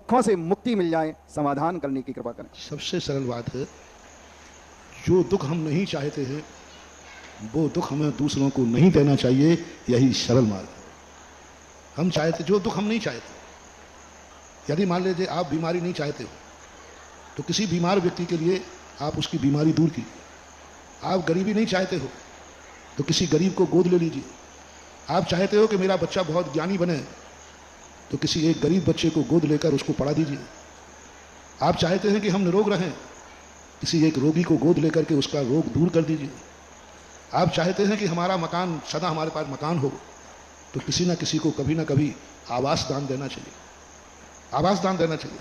दुखों से मुक्ति मिल जाए, समाधान करने की कृपा करें। सबसे सरल बात है, जो दुख हम नहीं चाहते हैं वो दुख हमें दूसरों को नहीं देना चाहिए। यही सरल मार्ग है। हम चाहते, जो दुख हम नहीं चाहते, यदि मान लीजिए आप बीमारी नहीं चाहते हो तो किसी बीमार व्यक्ति के लिए आप उसकी बीमारी दूर कीजिए। आप गरीबी नहीं चाहते हो तो किसी गरीब को गोद ले लीजिए। आप चाहते हो कि मेरा बच्चा बहुत ज्ञानी बने तो किसी एक गरीब बच्चे को गोद लेकर उसको पढ़ा दीजिए। आप चाहते हैं कि हम निरोग रहें, किसी एक रोगी को गोद लेकर के उसका रोग दूर कर दीजिए। आप चाहते हैं कि हमारा मकान, सदा हमारे पास मकान हो, तो किसी ना किसी को कभी ना कभी आवास दान देना चाहिए। आवास दान देना चाहिए।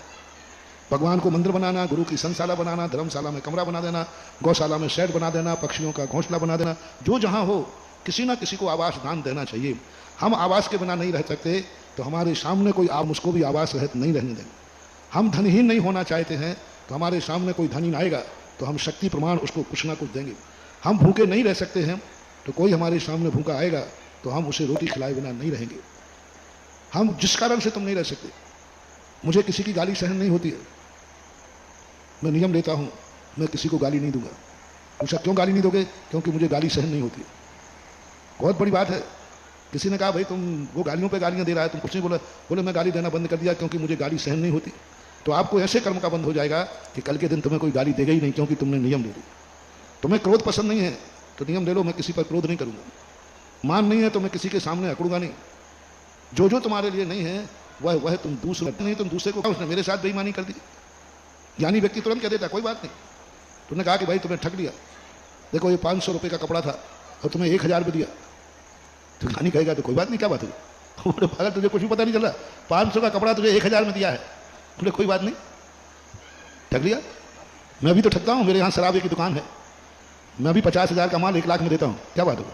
भगवान को मंदिर बनाना, गुरु की संशाला बनाना, धर्मशाला में कमरा बना देना, गौशाला में शेड बना देना, पक्षियों का घोंसला बना देना, जो जहां हो किसी ना किसी को आवास दान देना चाहिए। हम आवास के बिना नहीं रह सकते तो हमारे सामने कोई आप उसको भी आवास रहित नहीं रहने देंगे। हम धनहीन नहीं होना चाहते हैं तो हमारे सामने कोई धनी आएगा तो हम शक्ति प्रमाण उसको कुछ ना कुछ देंगे। हम भूखे नहीं रह सकते हैं तो कोई हमारे सामने भूखा आएगा तो हम उसे रोटी खिलाए बिना नहीं रहेंगे। हम जिस कारण से तुम नहीं रह सकते, मुझे किसी की गाली सहन नहीं होती है, मैं नियम लेता हूं, मैं किसी को गाली नहीं दूंगा। पूछा क्यों गाली नहीं दोगे? क्योंकि मुझे गाली सहन नहीं होती। बहुत बड़ी बात है। किसी ने कहा भाई तुम वो गालियों पे गालियां दे रहा है, तुम कुछ नहीं बोला। बोले मैं गाली देना बंद कर दिया क्योंकि मुझे गाली सहन नहीं होती। तो आपको ऐसे कर्म का बंद हो जाएगा कि कल के दिन तुम्हें कोई गाली देगा ही नहीं, क्योंकि तुमने नियम ले लिया। तुम्हें क्रोध पसंद नहीं है तो नियम ले लो, मैं किसी पर क्रोध नहीं करूंगा। मान नहीं है तो मैं किसी के सामने अकड़ूंगा नहीं। जो जो तुम्हारे लिए नहीं है वह तुम दूसरे नहीं, तुम दूसरे को। उसने मेरे साथ बेईमानी कर दी। ज्ञानी व्यक्ति तुरंत कह देता कोई बात नहीं। तुमने कहा कि भाई तुम्हें ठग लिया, देखो ये 500 रुपये का कपड़ा था और तुम्हें 1000 में दिया, तो ज्ञानी कहेगा तो कोई बात नहीं, क्या बात है? पागल, तुझे कुछ भी पता नहीं चल रहा, 500 का कपड़ा तुझे 1000 में दिया है, बोले कोई बात नहीं, ठग लिया। मैं भी तो ठगता हूँ, मेरे यहाँ शराबे की दुकान है, मैं भी 50,000 का माल 1 लाख में देता हूँ, क्या बात होगा?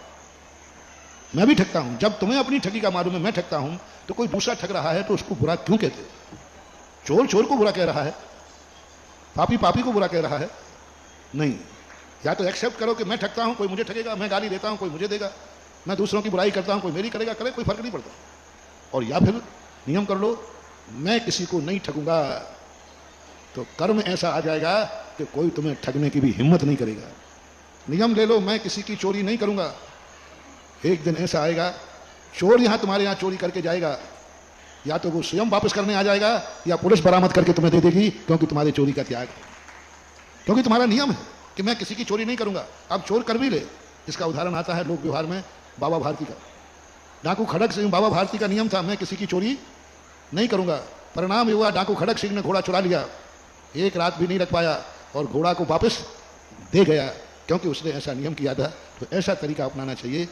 मैं भी ठगता हूँ। जब तुम्हें अपनी ठगी का मालूम है मैं ठगता हूँ तो कोई दूसरा ठग रहा है तो उसको बुरा क्यों कहते? चोर चोर को बुरा कह रहा है, पापी पापी को बुरा कह रहा है? नहीं। या तो एक्सेप्ट करो कि मैं ठगता हूं, कोई मुझे ठगेगा, मैं गाली देता हूं, कोई मुझे देगा, मैं दूसरों की बुराई करता हूं, कोई मेरी करेगा, करे, कोई फर्क नहीं पड़ता। और या फिर नियम कर लो मैं किसी को नहीं ठगूंगा, तो कर्म ऐसा आ जाएगा कि कोई तुम्हें ठगने की भी हिम्मत नहीं करेगा। नियम ले लो मैं किसी की चोरी नहीं करूंगा, एक दिन ऐसा आएगा चोर यहां तुम्हारे यहां चोरी करके जाएगा, या तो वो स्वयं वापस करने आ जाएगा या पुलिस बरामद करके तुम्हें दे देगी, क्योंकि तुम्हारी चोरी का त्याग, क्योंकि तुम्हारा नियम है कि मैं किसी की चोरी नहीं करूंगा। अब चोर कर भी ले, इसका उदाहरण आता है लोक व्यवहार में बाबा भारती का। डाकू खड़क सिंह, बाबा भारती का नियम था मैं किसी की चोरी नहीं करूंगा। परिणाम हुआ डाकू खड़क सिंह ने घोड़ा चुरा लिया, 1 रात भी नहीं रख पाया और घोड़ा को वापस दे गया, क्योंकि उसने ऐसा नियम किया था। तो ऐसा तरीका अपनाना चाहिए।